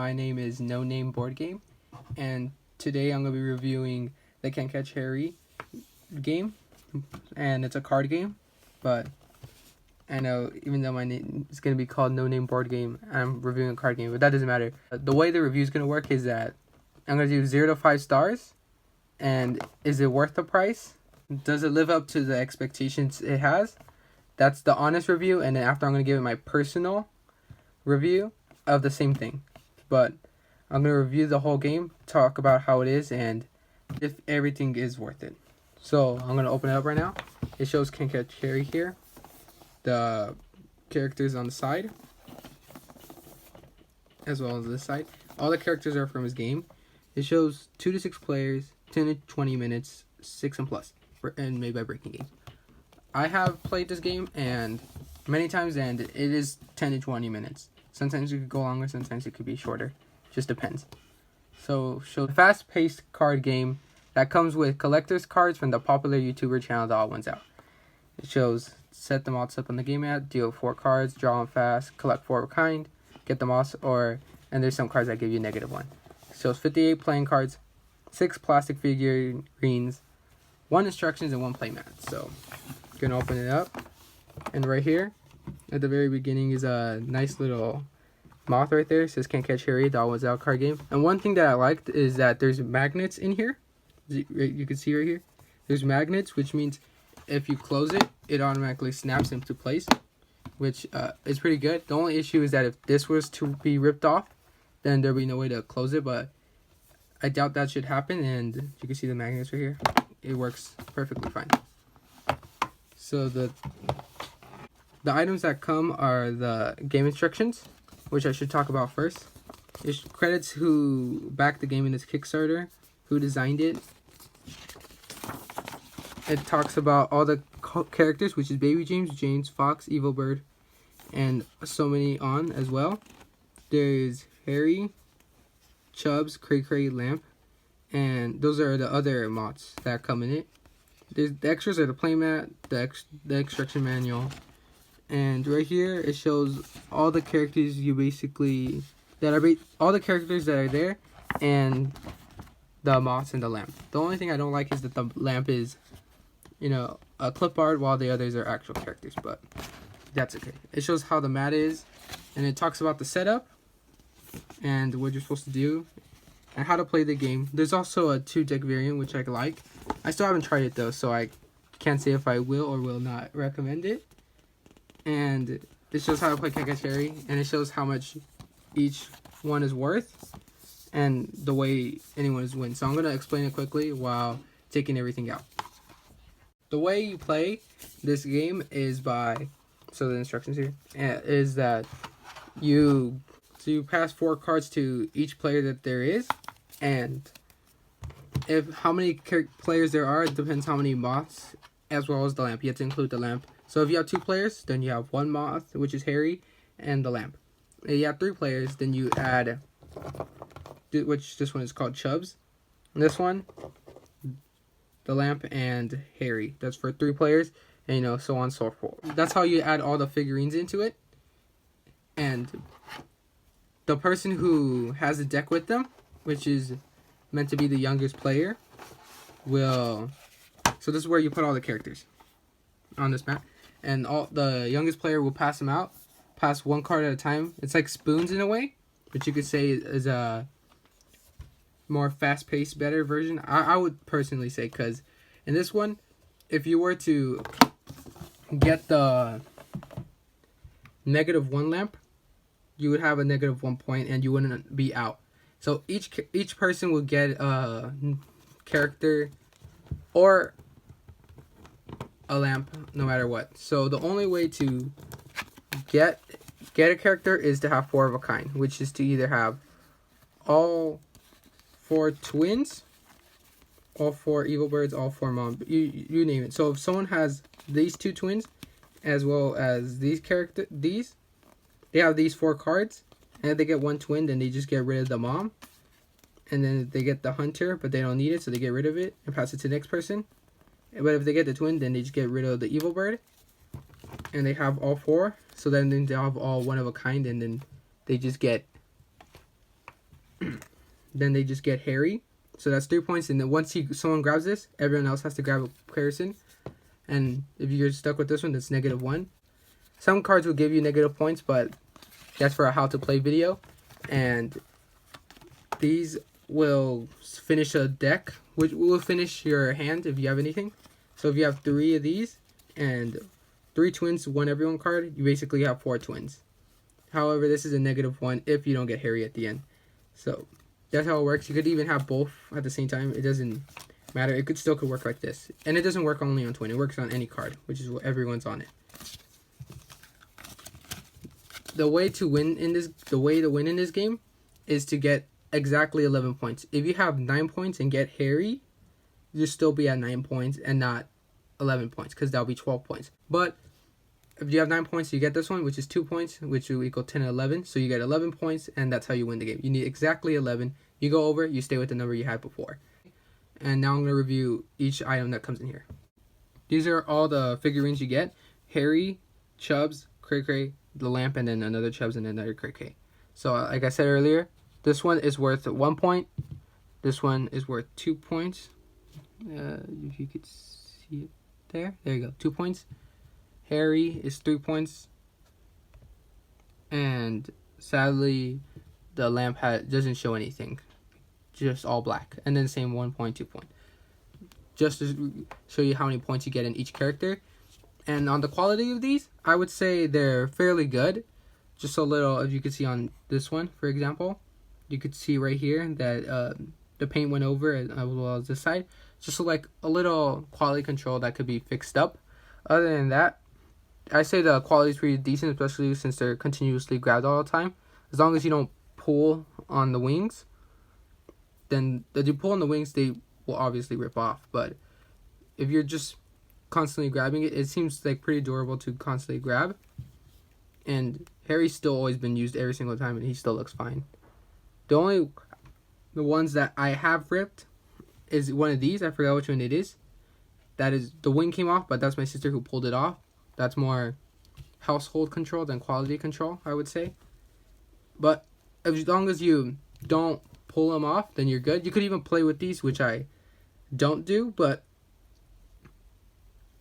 My name is No Name Board Game, and today I'm going to be reviewing the Can't Catch Harry game, and it's a card game, but I know even though my name is going to be called No Name Board Game, I'm reviewing a card game, but that doesn't matter. The way the review is going to work is that I'm going to do 0 to 5 stars, and is it worth the price? Does it live up to the expectations it has? That's the honest review, and then after I'm going to give it my personal review of the same thing. But I'm going to review the whole game, talk about how it is, and if everything is worth it. So I'm going to open it up right now. It shows Can't Catch Harry here. The characters on the side, as well as this side. All the characters are from his game. It shows 2 to 6 players, 10 to 20 minutes, 6 and plus, and made by Breaking Game. I have played this game and many times, and it is 10 to 20 minutes. Sometimes it could go longer, sometimes it could be shorter. Just depends. So, show the fast-paced card game that comes with collector's cards from the popular YouTuber channel The Odd Ones Out. It shows set them odds up on the game mat, deal 4 cards, draw them fast, collect 4 of a kind, get them odds, and there's some cards that give you -1. It shows 58 playing cards, 6 plastic figurines, 1 instructions, and 1 playmat. So, gonna open it up, and right here at the very beginning is a nice little moth right there. It says Can't Catch Harry, The Odd Ones Out card game. And one thing that I liked is that there's magnets in here. You can see right here there's magnets, which means if you close it, it automatically snaps into place, which is pretty good. The only issue is that if this was to be ripped off, then there'd be no way to close it, but I doubt that should happen. And you can see the magnets right here. It works perfectly fine. So the items that come are the game instructions, which I should talk about first. It credits who backed the game in its Kickstarter, who designed it. It talks about all the characters, which is Baby James, Fox, Evil Bird, and so many on as well. There's Harry, Chubbs, Cray, Lamp, and those are the other mods that come in it. The extras are the playmat, the instruction manual, and right here it shows all the characters all the characters that are there, and the moths and the lamp. The only thing I don't like is that the lamp is, a clip art, while the others are actual characters, but that's okay. It shows how the mat is, and it talks about the setup and what you're supposed to do and how to play the game. There's also a 2-deck variant, which I like. I still haven't tried it though, so I can't say if I will or will not recommend it. And it shows how to play Can't Catch Harry, and it shows how much each one is worth and the way anyone is win. So I'm going to explain it quickly while taking everything out. The way you play this game is so the instructions here is that you pass 4 cards to each player that there is, and how many players there are, it depends how many moths, as well as the lamp. You have to include the lamp. So if you have 2 players, then you have 1 moth, which is Harry, and the lamp. If you have 3 players, then you add, which this one is called Chubbs. And this one, the lamp and Harry. That's for 3 players, and so on and so forth. That's how you add all the figurines into it. And the person who has a deck with them, which is meant to be the youngest player, so this is where you put all the characters on this map, and the youngest player will pass 1 card at a time. It's like spoons in a way, but you could say is a more fast-paced, better version. I would personally say, because in this one, if you were to get the -1 lamp, you would have a -1 point and you wouldn't be out. So each person will get a character or a lamp no matter what. So the only way to get a character is to have 4 of a kind, which is to either have all 4 twins, all 4 evil birds, all 4 mom, you name it. So if someone has these 2 twins as well as they have these 4 cards, and if they get 1 twin, then they just get rid of the mom, and then they get the hunter, but they don't need it, so they get rid of it and pass it to the next person. But if they get the twin, then they just get rid of the evil bird, and they have all 4, so then they have all 1 of a kind, and then they just get then they just get Harry. So that's 3 points. And then once someone grabs this, everyone else has to grab a Harrison. And if you're stuck with this one, that's -1. Some cards will give you negative points, but that's for a how to play video. And these will finish a deck, which will finish your hand if you have anything. So if you have 3 of these and 3 twins, 1 everyone card, you basically have 4 twins. However, this is a -1 if you don't get Harry at the end. So that's how it works. You could even have both at the same time. It doesn't matter. It still could work like this. And it doesn't work only on twin. It works on any card, which is what everyone's on it. The way to win in this game is to get exactly 11 points. If you have 9 points and get Harry, you'll still be at 9 points and not 11 points, because that'll be 12 points. But if you have 9 points, you get this one, which is 2 points, which will equal 10 and 11. So you get 11 points, and that's how you win the game. You need exactly 11. You go over, you stay with the number you had before. And now I'm going to review each item that comes in here. These are all the figurines you get. Harry, Chubbs, Cray Cray, the lamp, and then another Chubbs and another Cray Cray. So like I said earlier, this one is worth 1 point. This one is worth 2 points. If you could see it there. There you go. 2 points. Harry is 3 points. And sadly, the lamp doesn't show anything. Just all black. And then same 1 point, 2 point. Just to show you how many points you get in each character. And on the quality of these, I would say they're fairly good. Just a little, if you could see on this one, for example, you could see right here that the paint went over as well as this side. Just like a little quality control that could be fixed up. Other than that, I say the quality is pretty decent, especially since they're continuously grabbed all the time. As long as you don't pull on the wings, then if you pull on the wings, they will obviously rip off. But if you're just constantly grabbing it, it seems like pretty durable to constantly grab. And Harry's still always been used every single time, and he still looks fine. The ones that I have ripped is one of these. I forgot which one it is. That is, the wing came off, but that's my sister who pulled it off. That's more household control than quality control, I would say. But as long as you don't pull them off, then you're good. You could even play with these, which I don't do, but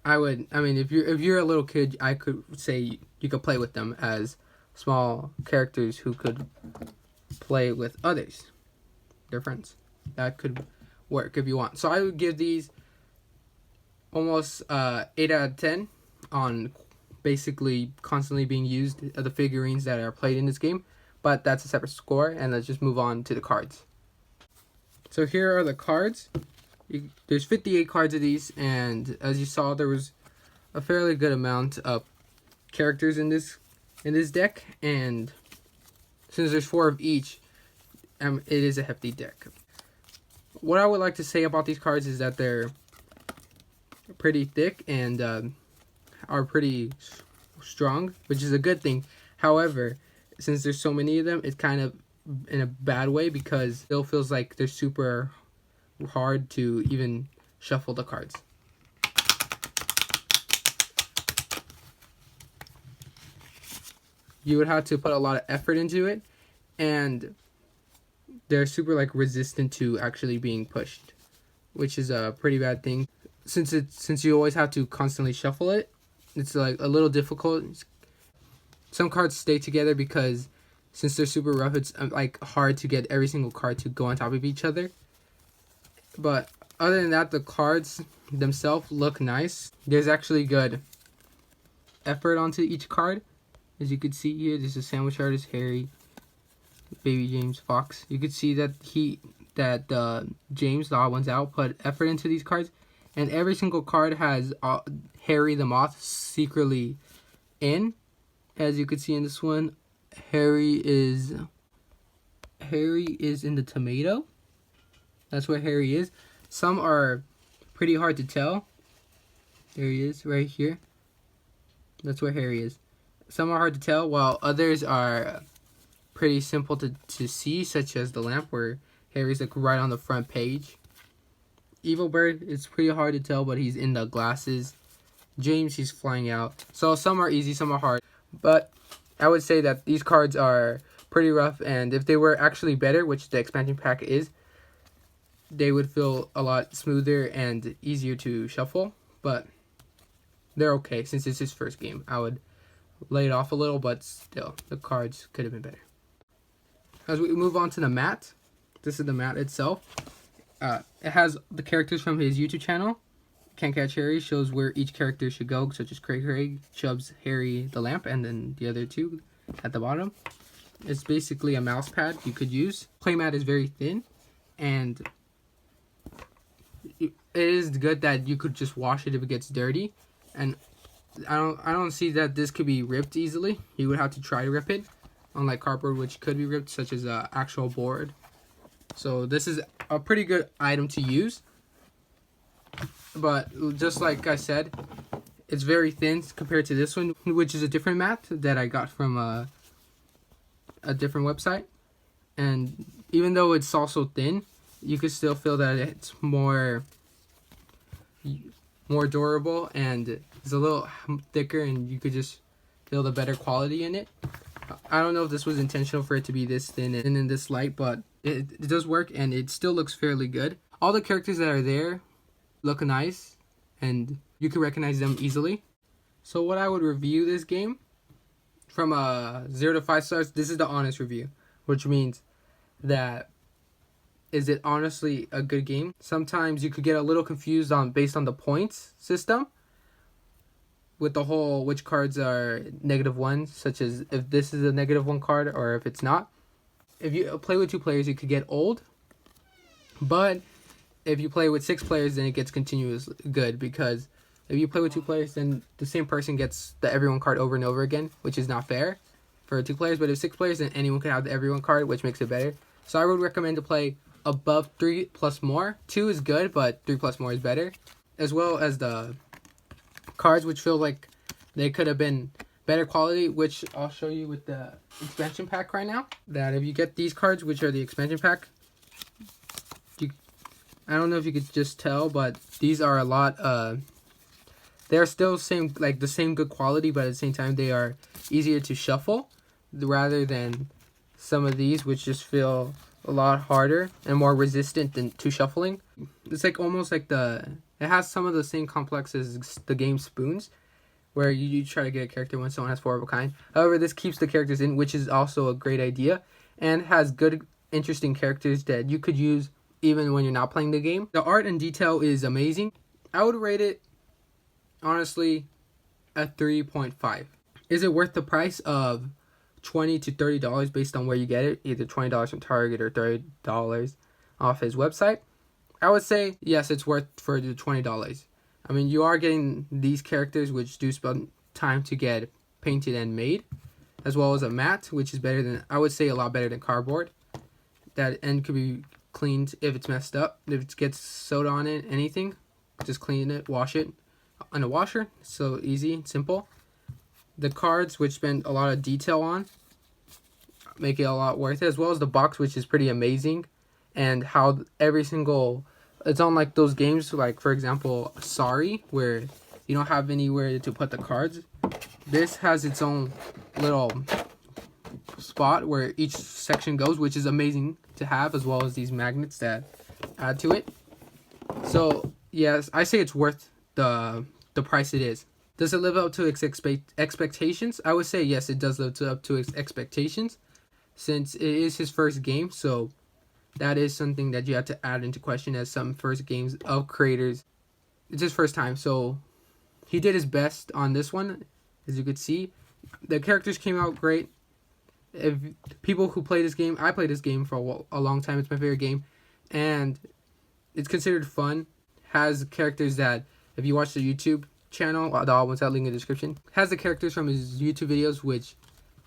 I mean, if you're a little kid, I could say you could play with them as small characters who could play with others, their friends. That could work if you want. So I would give these almost 8 out of 10 on basically constantly being used, the figurines that are played in this game. But that's a separate score, and let's just move on to the cards. So here are the cards. There's 58 cards of these, and as you saw, there was a fairly good amount of characters in this deck, and since there's 4 of each, it is a hefty deck. What I would like to say about these cards is that they're pretty thick and are pretty strong, which is a good thing. However, since there's so many of them, it's kind of in a bad way, because it still feels like they're super hard to even shuffle the cards. You would have to put a lot of effort into it, and they're super like resistant to actually being pushed, which is a pretty bad thing. Since you always have to constantly shuffle it, it's like a little difficult. Some cards stay together because since they're super rough, it's like hard to get every single card to go on top of each other. But other than that, the cards themselves look nice. There's actually good effort onto each card. As you can see here, there's a sandwich artist, Harry, Baby James, Fox. You could see that James, the odd ones out, put effort into these cards. And every single card has Harry the Moth secretly in. As you can see in this one, Harry is in the tomato. That's where Harry is. Some are pretty hard to tell. There he is, right here. That's where Harry is. Some are hard to tell, while others are pretty simple to see, such as the lamp, where Harry's like right on the front page. Evil Bird, it's pretty hard to tell, but he's in the glasses. James, he's flying out. So some are easy, some are hard. But I would say that these cards are pretty rough, and if they were actually better, which the expansion pack is, they would feel a lot smoother and easier to shuffle. But they're okay since it's his first game. I would lay it off a little, but still, the cards could have been better. As we move on to the mat, this is the mat itself. It has the characters from his YouTube channel. Can't Catch Harry shows where each character should go, such as Craig, Chubbs, Harry, the lamp, and then the other two at the bottom. It's basically a mouse pad you could use. Playmat is very thin, and it is good that you could just wash it if it gets dirty. And I don't see that this could be ripped easily. You would have to try to rip it, unlike cardboard, which could be ripped, such as an actual board. So this is a pretty good item to use. But just like I said, it's very thin compared to this one, which is a different mat that I got from a different website. And even though it's also thin, you can still feel that it's more durable, and it's a little thicker, and you could just feel the better quality in it. I don't know if this was intentional for it to be this thin and in this light, but it does work, and it still looks fairly good. All the characters that are there look nice, and you can recognize them easily. So what I would review this game from 0 to 5 stars, this is the honest review, which means that is it honestly a good game? Sometimes you could get a little confused based on the points system with the whole which cards are -1, such as if this is a -1 card or if it's not. If you play with 2 players, it could get old, but if you play with 6 players, then it gets continuous good, because if you play with 2 players, then the same person gets the everyone card over and over again, which is not fair for 2 players. But if 6 players, then anyone can have the everyone card, which makes it better. So I would recommend to play above 3 plus more. 2 is good, but 3 plus more is better. As well as the cards, which feel like they could have been better quality, which I'll show you with the expansion pack right now. That if you get these cards, which are the expansion pack, I don't know if you could just tell, but these are a lot, they're still the same good quality, but at the same time they are easier to shuffle rather than some of these, which just feel a lot harder and more resistant to shuffling. It's like almost like it has some of the same complex as the game Spoons, where you try to get a character when someone has 4 of a kind. However, this keeps the characters in, which is also a great idea, and has good, interesting characters that you could use even when you're not playing the game. The art and detail is amazing. I would rate it, honestly, a 3.5. Is it worth the price of $20 to $30 based on where you get it? Either $20 from Target or $30 off his website. I would say, yes, it's worth for the $20. I mean, you are getting these characters, which do spend time to get painted and made, as well as a mat, which is better than, I would say, a lot better than cardboard. That end could be cleaned if it's messed up. If it gets soda on it, anything, just clean it, wash it on a washer. So easy, simple. The cards, which spend a lot of detail on, make it a lot worth it, as well as the box, which is pretty amazing, and how every single, it's on like those games, like for example Sorry, where you don't have anywhere to put the cards. This has its own little spot where each section goes, which is amazing to have, as well as these magnets that add to it. So yes, I say it's worth the price it is. Does it live up to its expectations? I would say yes, it does live up to its expectations, since it is his first game. So that is something that you have to add into question, as some first games of creators, it's his first time. So he did his best on this one, as you could see. The characters came out great. If people who play this game, I played this game for a long time. It's my favorite game, and it's considered fun. Has characters that, if you watch the YouTube channel, I'll put that link in the description, has the characters from his YouTube videos,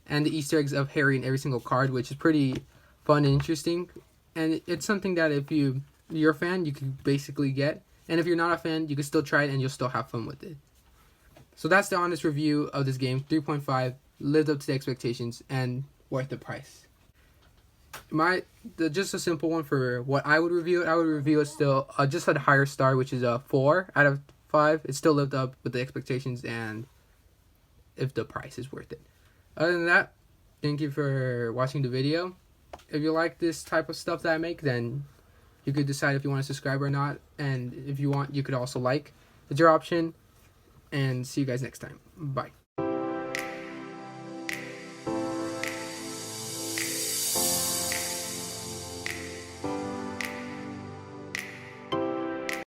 and the Easter eggs of Harry in every single card, which is pretty fun and interesting. And it's something that if you're a fan, you can basically get, and if you're not a fan, you can still try it and you'll still have fun with it. So that's the honest review of this game. 3.5, lived up to the expectations and worth the price. Just a simple one for what I would review it. I would review it still just at a higher star, which is a 4 out of 5. It still lived up with the expectations, and if the price is worth it. Other than that, thank you for watching the video. If you like this type of stuff that I make, then you could decide if you want to subscribe or not. And if you want, you could also like. It's your option. And see you guys next time. Bye.